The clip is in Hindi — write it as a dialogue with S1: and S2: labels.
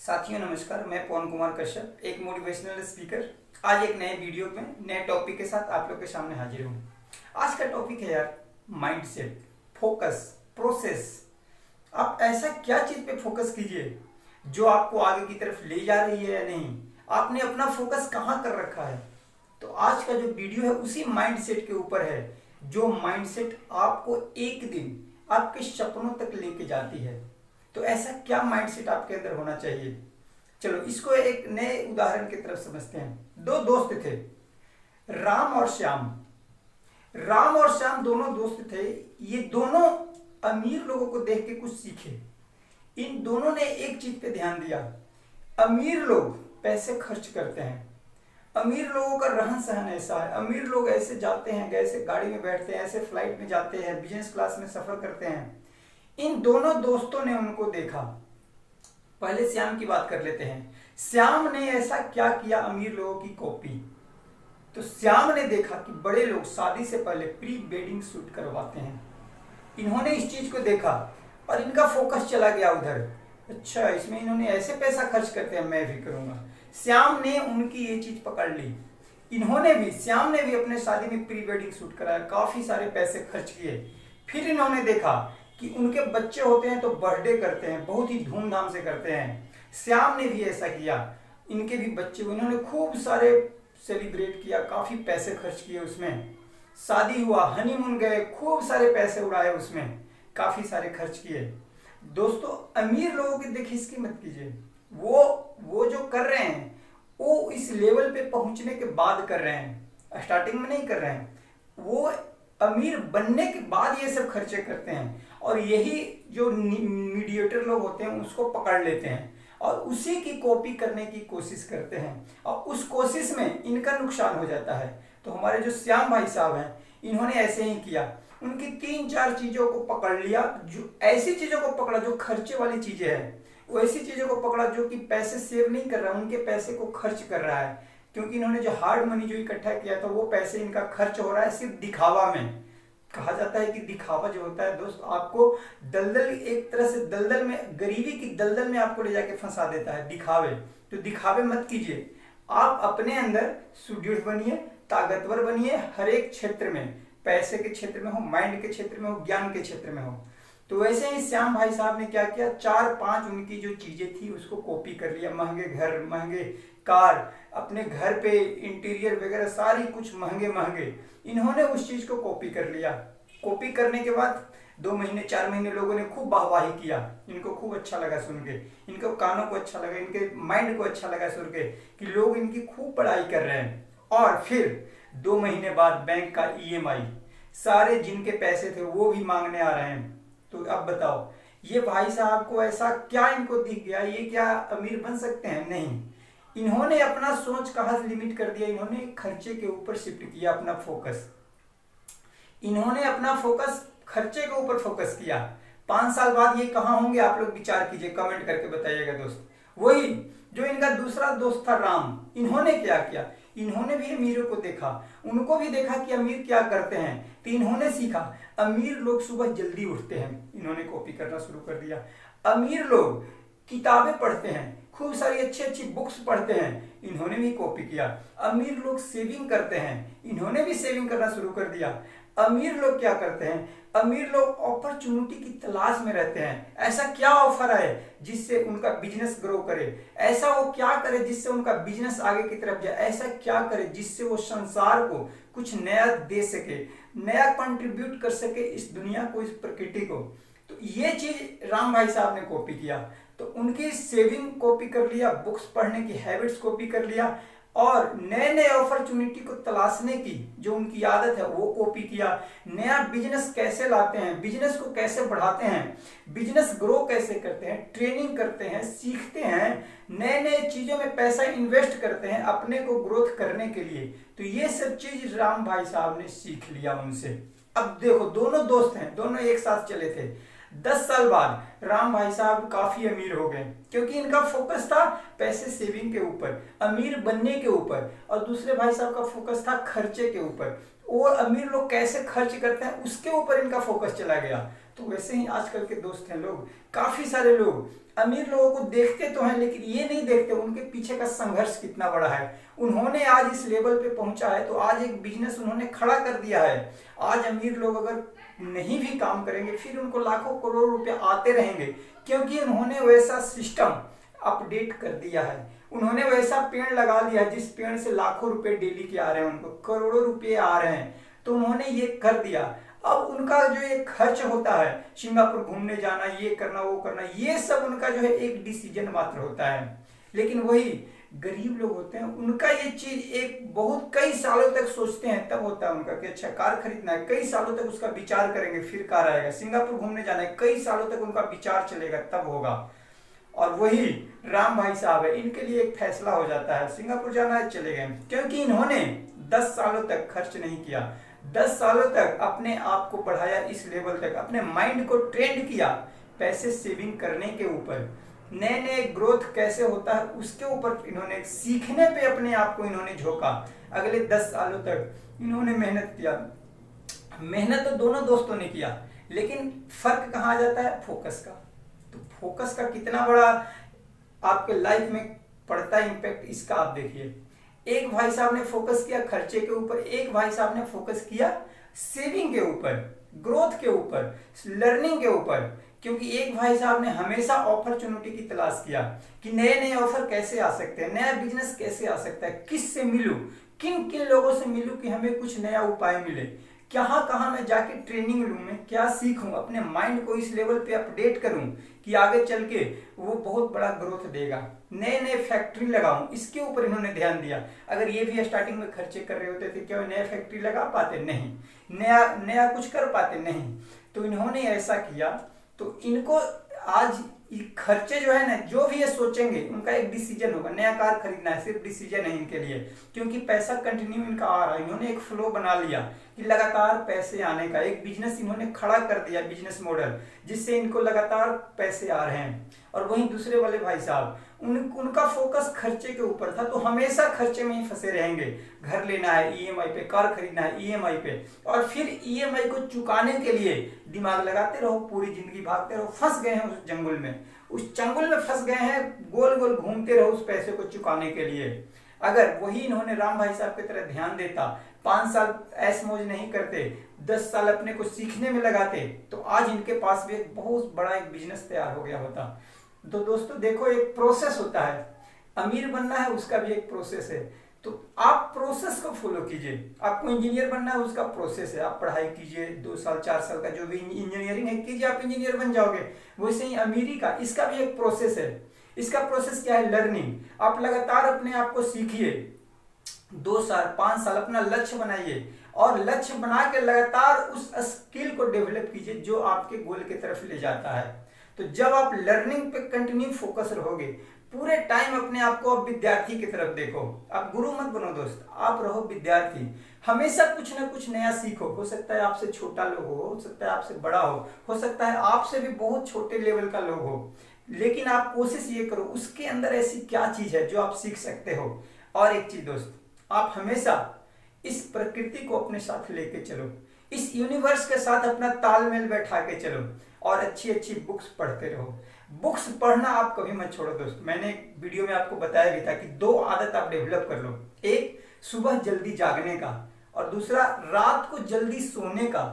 S1: साथियों नमस्कार, मैं पवन कुमार कश्यप, एक मोटिवेशनल स्पीकर। आज एक नए वीडियो में नए टॉपिक के साथ आप लोग के सामने हाजिर हूँ। आज का टॉपिक है यार माइंडसेट, फोकस, प्रोसेस। आप ऐसा क्या चीज पे फोकस कीजिए जो आपको आगे की तरफ ले जा रही है या नहीं। आपने अपना फोकस कहाँ कर रखा है। तो आज का जो वीडियो है उसी माइंडसेट के ऊपर है, जो माइंडसेट आपको एक दिन आपके सपनों तक लेके जाती है। तो ऐसा क्या माइंडसेट आपके अंदर होना चाहिए। चलो इसको एक नए उदाहरण की तरफ समझते हैं। दो दोस्त थे, राम और श्याम। राम और श्याम दोनों दोस्त थे। ये दोनों अमीर लोगों को देख के कुछ सीखे। इन दोनों ने एक चीज पे ध्यान दिया। अमीर लोग पैसे खर्च करते हैं, अमीर लोगों का रहन सहन ऐसा है। अमीर लोग ऐसे जाते हैं, ऐसे गाड़ी में बैठते हैं, ऐसे फ्लाइट में जाते हैं, बिजनेस क्लास में सफर करते हैं। इन दोनों दोस्तों ने उनको देखा। पहले श्याम की बात कर लेते हैं। श्याम ने ऐसा क्या किया, अमीर लोगों की कॉपी। तो श्याम ने देखा कि बड़े लोग शादी से पहले प्री वेडिंग शूट करवाते हैं। इन्होंने इस चीज को देखा और इनका फोकस चला गया उधर। अच्छा, इसमें इन्होंने ऐसे पैसा खर्च करते हैं, मैं भी करूंगा। श्याम ने उनकी ये चीज पकड़ ली। श्याम ने भी अपने शादी में प्री वेडिंग शूट कराया, काफी सारे पैसे खर्च किए। फिर इन्होंने देखा कि उनके बच्चे होते हैं तो बर्थडे करते हैं, बहुत ही धूमधाम से करते हैं। श्याम ने भी ऐसा किया, इनके भी बच्चे हुए, इन्होंने खूब सारे सेलिब्रेट किया, काफी पैसे खर्च किए उसमें। शादी हुआ, हनीमून गए, खूब सारे पैसे उड़ाए उसमें, काफी सारे खर्च किए। दोस्तों, अमीर लोगों की देखिए इसकी मत कीजिए। वो जो कर रहे हैं वो इस लेवल पे पहुंचने के बाद कर रहे हैं, स्टार्टिंग में नहीं कर रहे हैं। वो अमीर बनने के बाद ये सब खर्चे करते हैं और यही जो मीडिएटर लोग होते हैं उसको पकड़ लेते हैं और उसी की कॉपी करने की कोशिश करते हैं और उस कोशिश में इनका नुकसान हो जाता है। तो हमारे जो श्याम भाई साहब हैं, इन्होंने ऐसे ही किया। उनकी 3-4 चीजों को पकड़ लिया, जो ऐसी चीजों को पकड़ा जो खर्चे वाली चीजें हैं, वो ऐसी चीजों को पकड़ा जो कि पैसे सेव नहीं कर रहा है, उनके पैसे को खर्च कर रहा है। क्योंकि इन्होंने जो हार्ड मनी जो इकट्ठा किया था वो पैसे इनका खर्च हो रहा है सिर्फ दिखावा में। कहा जाता है कि दिखावा जो होता है दोस्त, आपको दलदल, एक तरह से दलदल में, गरीबी की दलदल में आपको ले जाके फंसा देता है दिखावे। तो दिखावे मत कीजिए। आप अपने अंदर सुदृढ़ बनिए, ताकतवर बनिए, हर एक क्षेत्र में, पैसे के क्षेत्र में हो, माइंड के क्षेत्र में हो, ज्ञान के क्षेत्र में हो। तो वैसे ही श्याम भाई साहब ने क्या किया, 4-5 उनकी जो चीजें थी उसको कॉपी कर लिया। महंगे घर, महंगे कार, अपने घर पे इंटीरियर वगैरह सारी कुछ महंगे महंगे, इन्होंने उस चीज को कॉपी कर लिया। कॉपी करने के बाद 2 महीने 4 महीने लोगों ने खूब वाहवाही किया। इनको खूब अच्छा लगा सुन के, इनको कानों को अच्छा लगा, इनके माइंड को अच्छा लगा सुन के कि लोग इनकी खूब पढ़ाई कर रहे हैं। और फिर 2 महीने बाद बैंक का EMI, सारे जिनके पैसे थे वो भी मांगने आ रहे हैं। तो अब बताओ, ये भाई साहब को ऐसा क्या इनको दिख गया, ये क्या अमीर बन सकते हैं? नहीं। इन्होंने अपना सोच कहाँ से लिमिट कर दिया, इन्होंने खर्चे के ऊपर शिफ्ट किया अपना फोकस। इन्होंने अपना फोकस खर्चे के ऊपर फोकस किया। 5 साल बाद ये कहाँ होंगे, आप लोग विचार कीजिए, कमेंट करके बताइएगा दोस्त। वही जो इनका दूसरा दोस्त था राम, इन्होंने क्या किया, इन्होंने भी अमीरों को देखा, उनको भी देखा कि अमीर क्या करते हैं, तो इन्होंने सीखा। अमीर लोग सुबह जल्दी उठते हैं, इन्होंने कॉपी करना शुरू कर दिया। अमीर लोग किताबें पढ़ते हैं, खूब सारी अच्छी अच्छी बुक्स पढ़ते हैं, इन्होंने भी कॉपी किया। अमीर लोग सेविंग करते हैं, इन्होंने भी सेविंग करना शुरू कर दिया। अमीर लोग क्या करते हैं, अमीर लोग अपॉर्चुनिटी की तलाश में रहते हैं। ऐसा क्या ऑफर है जिससे उनका बिजनेस ग्रो करे, ऐसा वो क्या करे जिससे उनका बिजनेस आगे की तरफ जाए, ऐसा क्या करे जिससे वो संसार को कुछ नया दे सके, नया कंट्रीब्यूट कर सके इस दुनिया को, इस प्रकृति को। तो ये चीज राम भाई साहब ने कॉपी किया। तो उनकी सेविंग कॉपी कर लिया, बुक्स पढ़ने की हैबिट्स कॉपी कर लिया और नए नए अपॉर्चुनिटी को तलाशने की जो उनकी आदत है वो कॉपी किया। नया बिजनेस कैसे लाते हैं, बिजनेस को कैसे बढ़ाते हैं, बिजनेस ग्रो कैसे करते हैं, ट्रेनिंग करते हैं, सीखते हैं, नए नए चीजों में पैसा इन्वेस्ट करते हैं अपने को ग्रोथ करने के लिए। तो ये सब चीज राम भाई साहब ने सीख लिया उनसे। अब देखो, दोनों दोस्त हैं, दोनों एक साथ चले थे। 10 साल बाद राम भाई साहब काफी अमीर हो गए, क्योंकि इनका फोकस था पैसे सेविंग के ऊपर, अमीर बनने के ऊपर, और दूसरे भाई साहब का फोकस था खर्चे के ऊपर। और अमीर लोग कैसे खर्च करते हैं उसके ऊपर इनका फोकस चला गया। तो वैसे ही आजकल के दोस्त हैं लोग, काफी सारे लोग अमीर लोगों को देखते तो हैं लेकिन ये नहीं देखते उनके पीछे का संघर्ष कितना बड़ा है। उन्होंने आज इस लेवल पे पहुंचा है तो आज एक बिजनेस उन्होंने खड़ा कर दिया है। आज अमीर लोग अगर नहीं भी काम करेंगे फिर उनको लाखों करोड़ रुपए आते रहेंगे, क्योंकि उन्होंने वैसा सिस्टम अपडेट कर दिया है। उन्होंने वैसा पेड़ लगा दिया जिस पेड़ से लाखों रुपए डेली के आ रहे हैं, उनको करोड़ों रुपए आ रहे हैं, तो उन्होंने ये कर दिया। अब उनका जो ये खर्च होता है, सिंगापुर घूमने जाना, ये करना वो करना, ये सब उनका जो है एक डिसीजन मात्र होता है। लेकिन वही गरीब लोग होते हैं, उनका ये चीज एक बहुत कई सालों तक सोचते हैं, तब होता है उनका कि अच्छा कार खरीदना है, कई सालों तक उसका विचार करेंगे फिर कार आएगा। सिंगापुर घूमने जाना है, कई सालों तक उनका विचार चलेगा तब होगा। और वही राम भाई साहब है, इनके लिए एक फैसला हो जाता है, सिंगापुर जाना है चले गए, क्योंकि इन्होंने 10 सालों तक खर्च नहीं किया, 10 सालों तक अपने आप को बढ़ाया इस लेवल तक, अपने माइंड को ट्रेंड किया पैसे सेविंग करने के ऊपर, नए नए ग्रोथ कैसे होता है उसके ऊपर इन्होंने सीखने पे अपने आप को इन्होंने झोंका। अगले 10 सालों तक इन्होंने मेहनत किया। मेहनत तो दोनों दोस्तों ने किया, लेकिन फर्क कहाँ आ जाता है? फोकस का। तो फोकस का कितना बड़ा आपके लाइफ में पड़ता है इम्पैक्ट, इसका आप देखिए। एक भाई साहब ने फोकस किया खर्चे के ऊपर, एक भाई साहब ने फोकस किया सेविंग के ऊपर, ग्रोथ के ऊपर, लर्निंग के ऊपर। क्योंकि एक भाई साहब ने हमेशा अपॉर्चुनिटी की तलाश किया कि नए नए ऑफर कैसे आ सकते हैं, नया बिजनेस कैसे आ सकता है, किससे मिलूं, किन किन लोगों से मिलूं कि हमें कुछ नया उपाय मिले, कहाँ कहाँ मैं जाके ट्रेनिंग लूं, मैं क्या सीखूं, अपने माइंड को इस लेवल पे अपडेट करूं कि आगे चल के वो बहुत बड़ा ग्रोथ देगा, नए नए फैक्ट्री लगाऊं, इसके ऊपर इन्होंने ध्यान दिया। अगर ये भी स्टार्टिंग में खर्चे कर रहे होते थे क्या नया फैक्ट्री लगा पाते? नहीं। नया कुछ कर पाते? नहीं। तो इन्होंने ऐसा किया, तो इनको आज खर्चे जो है ना, जो भी ये सोचेंगे उनका एक डिसीजन होगा, नया कार खरीदना है, सिर्फ डिसीजन है इनके लिए, क्योंकि पैसा कंटिन्यू इनका आ रहा है। इन्होंने एक फ्लो बना लिया कि लगातार पैसे आने का एक बिजनेस इन्होंने खड़ा कर दिया, बिजनेस मॉडल, जिससे इनको लगातार पैसे आ रहे हैं। और वहीं दूसरे वाले भाई साहब, उनका फोकस खर्चे के ऊपर था, तो हमेशा खर्चे में ही फंसे रहेंगे। घर लेना है ईएमआई पे, कार खरीदना है ईएमआई पे, और फिर ईएमआई को चुकाने के लिए दिमाग लगाते रहो, पूरी जिंदगी भागते रहो, फंस गए हैं उस जंगल में, उस चंगुल में फंस गए हैं, गोल गोल घूमते रहो उस पैसे को चुकाने के लिए। अगर वही इन्होंने राम भाई साहब की तरह ध्यान देता, 5 साल ऐश मौज नहीं करते, 10 साल अपने को सीखने में लगाते, तो आज इनके पास भी एक बहुत बड़ा एक बिजनेस तैयार हो गया होता। तो दोस्तों देखो, एक प्रोसेस होता है, अमीर बनना है उसका भी एक प्रोसेस है। तो आप प्रोसेस को फॉलो कीजिए। आपको इंजीनियर बनना है उसका प्रोसेस है, आप पढ़ाई कीजिए 2 साल 4 साल का जो भी इंजीनियरिंग है कीजिए, आप इंजीनियर बन जाओगे। वैसे ही अमीरी का, इसका भी एक प्रोसेस है। इसका प्रोसेस क्या है? लर्निंग। आप लगातार अपने आप को सीखिए, 2 साल 5 साल अपना लक्ष्य बनाइए, और लक्ष्य बना के लगातार उस स्किल को डेवलप कीजिए जो आपके गोल की तरफ ले जाता है। तो जब आप लर्निंग पे कंटिन्यू फोकस रहोगे, पूरे टाइम अपने आप को आप विद्यार्थी की तरफ देखो, आप गुरु मत बनो दोस्त, आप रहो विद्यार्थी, हमेशा कुछ ना कुछ नया सीखो। हो सकता है आपसे छोटा लोग हो सकता है आपसे बड़ा हो सकता है आपसे भी बहुत छोटे लेवल का लोग हो, लेकिन आप कोशिश ये करो उसके अंदर ऐसी क्या चीज है जो आप सीख सकते हो। और एक चीज दोस्त, आप हमेशा इस प्रकृति को अपने साथ लेके चलो, इस यूनिवर्स के साथ अपना तालमेल बैठा के चलो, और अच्छी अच्छी बुक्स पढ़ते रहो। बुक्स पढ़ना आप कभी मत छोड़ो दोस्त। मैंने एक वीडियो में आपको बताया भी था कि 2 आदत आप डेवलप कर लो, एक सुबह जल्दी जागने का, और दूसरा रात को जल्दी सोने का।